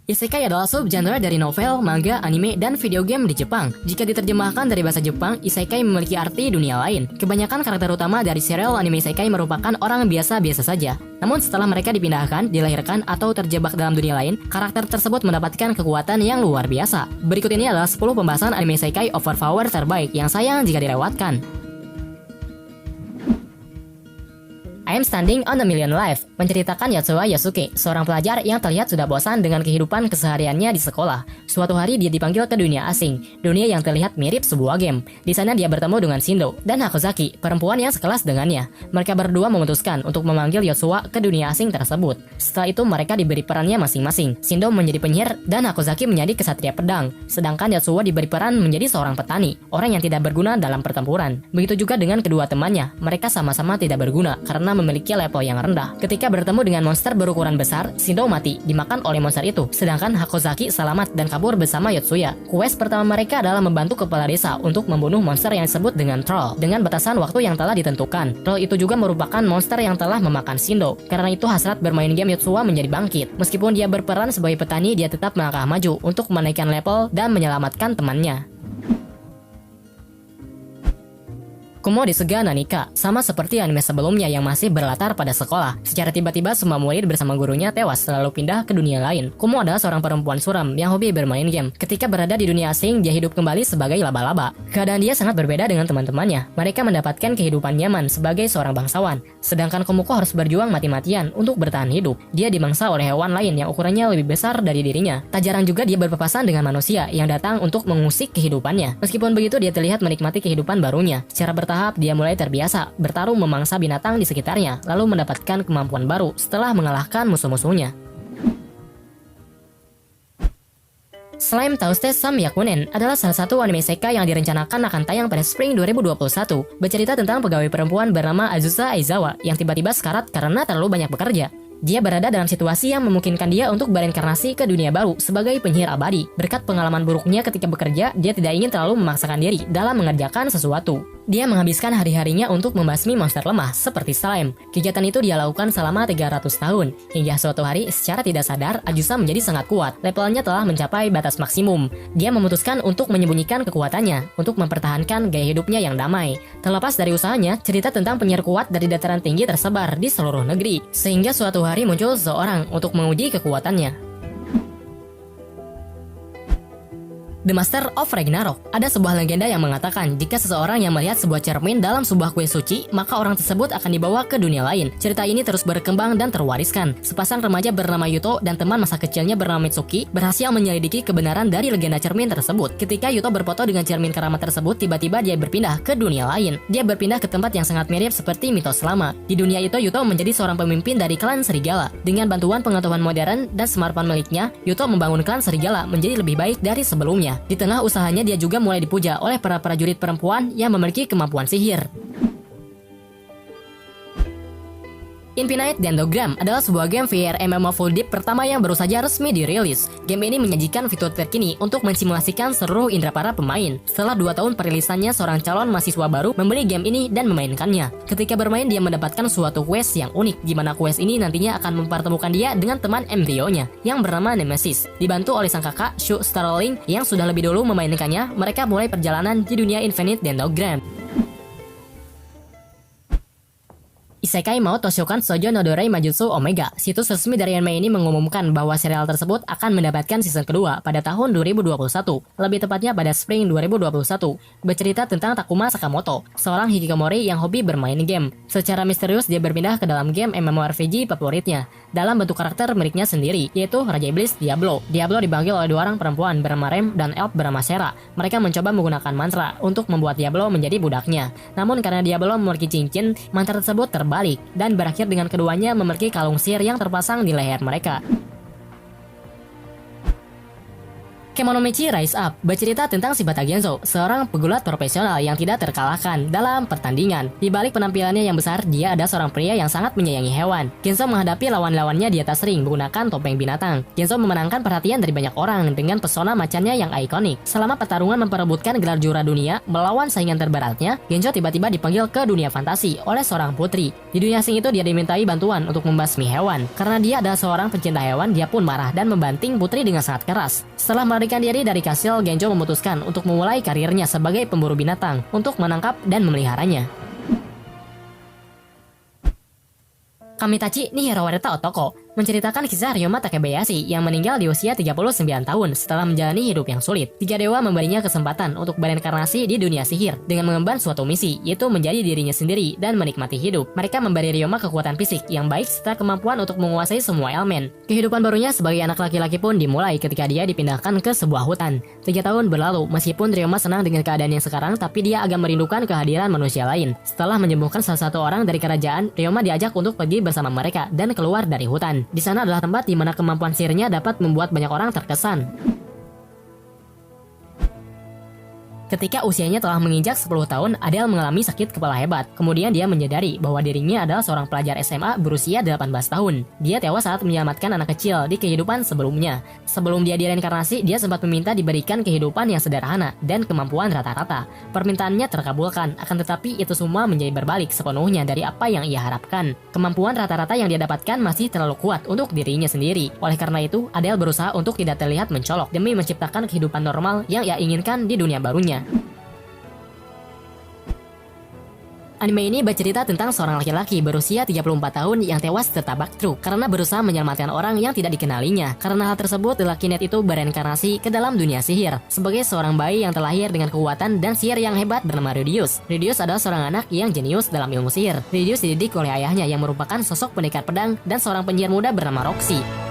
Isekai adalah subgenre dari novel, manga, anime, dan video game di Jepang. Jika diterjemahkan dari bahasa Jepang, isekai memiliki arti dunia lain. Kebanyakan karakter utama dari serial anime isekai merupakan orang biasa-biasa saja. Namun setelah mereka dipindahkan, dilahirkan, atau terjebak dalam dunia lain, karakter tersebut mendapatkan kekuatan yang luar biasa. Berikut ini adalah 10 pembahasan anime isekai overpower terbaik yang sayang jika dilewatkan. I Am Standing on a Million Life menceritakan Yotsuya Yosuke, seorang pelajar yang terlihat sudah bosan dengan kehidupan kesehariannya di sekolah. Suatu hari dia dipanggil ke dunia asing, dunia yang terlihat mirip sebuah game. Di sana dia bertemu dengan Shindo dan Hakozaki, perempuan yang sekelas dengannya. Mereka berdua memutuskan untuk memanggil Yotsuya ke dunia asing tersebut. Setelah itu mereka diberi perannya masing-masing. Shindo menjadi penyihir dan Hakozaki menjadi kesatria pedang. Sedangkan Yotsuya diberi peran menjadi seorang petani, orang yang tidak berguna dalam pertempuran. Begitu juga dengan kedua temannya, mereka sama-sama tidak berguna karena memiliki level yang rendah. Ketika bertemu dengan monster berukuran besar, Shindo mati dimakan oleh monster itu, sedangkan Hakozaki selamat dan kabur bersama Yotsuya. Quest pertama mereka adalah membantu kepala desa untuk membunuh monster yang disebut dengan troll dengan batasan waktu yang telah ditentukan. Troll itu juga merupakan monster yang telah memakan Shindo. Karena itu hasrat bermain game Yotsuya menjadi bangkit. Meskipun dia berperan sebagai petani, dia tetap melangkah maju untuk menaikkan level dan menyelamatkan temannya. Kumo Desuga Nanika, sama seperti anime sebelumnya yang masih berlatar pada sekolah. Secara tiba-tiba semua murid bersama gurunya tewas lalu pindah ke dunia lain. Kumo adalah seorang perempuan suram yang hobi bermain game. Ketika berada di dunia asing, dia hidup kembali sebagai laba-laba. Keadaan dia sangat berbeda dengan teman-temannya. Mereka mendapatkan kehidupan nyaman sebagai seorang bangsawan. Sedangkan Kumoko harus berjuang mati-matian untuk bertahan hidup. Dia dimangsa oleh hewan lain yang ukurannya lebih besar dari dirinya. Tak jarang juga dia berpapasan dengan manusia yang datang untuk mengusik kehidupannya. Meskipun begitu, dia terlihat menikmati kehidupan barunya. Secara bertahap dia mulai terbiasa bertarung memangsa binatang di sekitarnya, lalu mendapatkan kemampuan baru setelah mengalahkan musuh-musuhnya. Slime Touched Samyakunen adalah salah satu anime isekai yang direncanakan akan tayang pada Spring 2021. Bercerita tentang pegawai perempuan bernama Azusa Aizawa yang tiba-tiba sekarat karena terlalu banyak bekerja. Dia berada dalam situasi yang memungkinkan dia untuk bereinkarnasi ke dunia baru sebagai penyihir abadi. Berkat pengalaman buruknya ketika bekerja, dia tidak ingin terlalu memaksakan diri dalam mengerjakan sesuatu. Dia menghabiskan hari-harinya untuk membasmi monster lemah seperti slime. Kegiatan itu dia lakukan selama 300 tahun. Hingga suatu hari, secara tidak sadar, Azusa menjadi sangat kuat. Levelnya telah mencapai batas maksimum. Dia memutuskan untuk menyembunyikan kekuatannya, untuk mempertahankan gaya hidupnya yang damai. Terlepas dari usahanya, cerita tentang penyihir kuat dari dataran tinggi tersebar di seluruh negeri. Sehingga suatu hari muncul seseorang untuk menguji kekuatannya. The Master of Ragnarok. Ada sebuah legenda yang mengatakan jika seseorang yang melihat sebuah cermin dalam sebuah kue suci, maka orang tersebut akan dibawa ke dunia lain. Cerita ini terus berkembang dan terwariskan. Sepasang remaja bernama Yuto dan teman masa kecilnya bernama Mitsuki berhasil menyelidiki kebenaran dari legenda cermin tersebut. Ketika Yuto berfoto dengan cermin keramat tersebut, tiba-tiba dia berpindah ke dunia lain. Dia berpindah ke tempat yang sangat mirip seperti mitos lama. Di dunia itu, Yuto menjadi seorang pemimpin dari klan Serigala. Dengan bantuan pengetahuan modern dan smartphone miliknya, Yuto membangun klan Serigala menjadi lebih baik dari sebelumnya. Di tengah usahanya, dia juga mulai dipuja oleh para prajurit perempuan yang memiliki kemampuan sihir. Infinite Dendrogram adalah sebuah game VR MMO full deep pertama yang baru saja resmi dirilis. Game ini menyajikan fitur terkini untuk mensimulasikan seluruh indera para pemain. Setelah 2 tahun perilisannya, seorang calon mahasiswa baru membeli game ini dan memainkannya. Ketika bermain, dia mendapatkan suatu quest yang unik, di mana quest ini nantinya akan mempertemukan dia dengan teman embryonya yang bernama Nemesis. Dibantu oleh sang kakak, Shu Starling, yang sudah lebih dulu memainkannya, mereka mulai perjalanan di dunia Infinite Dendrogram. Isekai Mao Toshokan Shoujo no Dorei Majutsu Omega. Situs resmi dari anime ini mengumumkan bahwa serial tersebut akan mendapatkan season kedua pada tahun 2021, lebih tepatnya pada Spring 2021. Bercerita tentang Takuma Sakamoto, seorang hikikomori yang hobi bermain game. Secara misterius dia berpindah ke dalam game MMORPG favoritnya dalam bentuk karakter miliknya sendiri, yaitu Raja Iblis Diablo. Diablo dipanggil oleh 2 orang perempuan bernama Rem dan elf bernama Sera. Mereka mencoba menggunakan mantra untuk membuat Diablo menjadi budaknya. Namun karena Diablo memiliki cincin, mantra tersebut terbalik dan berakhir dengan keduanya memiliki kalung sihir yang terpasang di leher mereka. Kemonomichi Rise Up bercerita tentang Shibata Genzo, seorang pegulat profesional yang tidak terkalahkan dalam pertandingan. Di balik penampilannya yang besar, dia ada seorang pria yang sangat menyayangi hewan. Genzo menghadapi lawan-lawannya di atas ring menggunakan topeng binatang. Genzo memenangkan perhatian dari banyak orang dengan pesona macannya yang ikonik. Selama pertarungan memperebutkan gelar juara dunia melawan saingan terberatnya, Genzo tiba-tiba dipanggil ke dunia fantasi oleh seorang putri. Di dunia asing itu dia dimintai bantuan untuk membasmi hewan. Karena dia adalah seorang pencinta hewan, dia pun marah dan membanting putri dengan sangat keras. Setelah melarikan diri dari kastil, Genzo memutuskan untuk memulai karirnya sebagai pemburu binatang untuk menangkap dan memeliharanya. Kamitachi ni Hirowareta Otoko menceritakan kisah Ryoma Takebayashi yang meninggal di usia 39 tahun setelah menjalani hidup yang sulit. Tiga dewa memberinya kesempatan untuk bereinkarnasi di dunia sihir dengan mengemban suatu misi, yaitu menjadi dirinya sendiri dan menikmati hidup. Mereka memberi Ryoma kekuatan fisik yang baik serta kemampuan untuk menguasai semua elemen. Kehidupan barunya sebagai anak laki-laki pun dimulai ketika dia dipindahkan ke sebuah hutan. 3 tahun berlalu, meskipun Ryoma senang dengan keadaan yang sekarang, tapi dia agak merindukan kehadiran manusia lain. Setelah menyembuhkan salah satu orang dari kerajaan, Ryoma diajak untuk pergi bersama mereka dan keluar dari hutan. Di sana adalah tempat di mana kemampuan sihirnya dapat membuat banyak orang terkesan. Ketika usianya telah menginjak 10 tahun, Adele mengalami sakit kepala hebat. Kemudian dia menyadari bahwa dirinya adalah seorang pelajar SMA berusia 18 tahun. Dia tewas saat menyelamatkan anak kecil di kehidupan sebelumnya. Sebelum dia direinkarnasi, dia sempat meminta diberikan kehidupan yang sederhana dan kemampuan rata-rata. Permintaannya terkabulkan, akan tetapi itu semua menjadi berbalik sepenuhnya dari apa yang ia harapkan. Kemampuan rata-rata yang dia dapatkan masih terlalu kuat untuk dirinya sendiri. Oleh karena itu, Adele berusaha untuk tidak terlihat mencolok demi menciptakan kehidupan normal yang ia inginkan di dunia barunya. Anime ini bercerita tentang seorang laki-laki berusia 34 tahun yang tewas tertabak truk karena berusaha menyelamatkan orang yang tidak dikenalinya. Karena hal tersebut, lelaki net itu bereinkarnasi ke dalam dunia sihir sebagai seorang bayi yang terlahir dengan kekuatan dan sihir yang hebat bernama Rudius. Rudius adalah seorang anak yang jenius dalam ilmu sihir. Rudius dididik oleh ayahnya yang merupakan sosok pendekar pedang dan seorang penyihir muda bernama Roxy.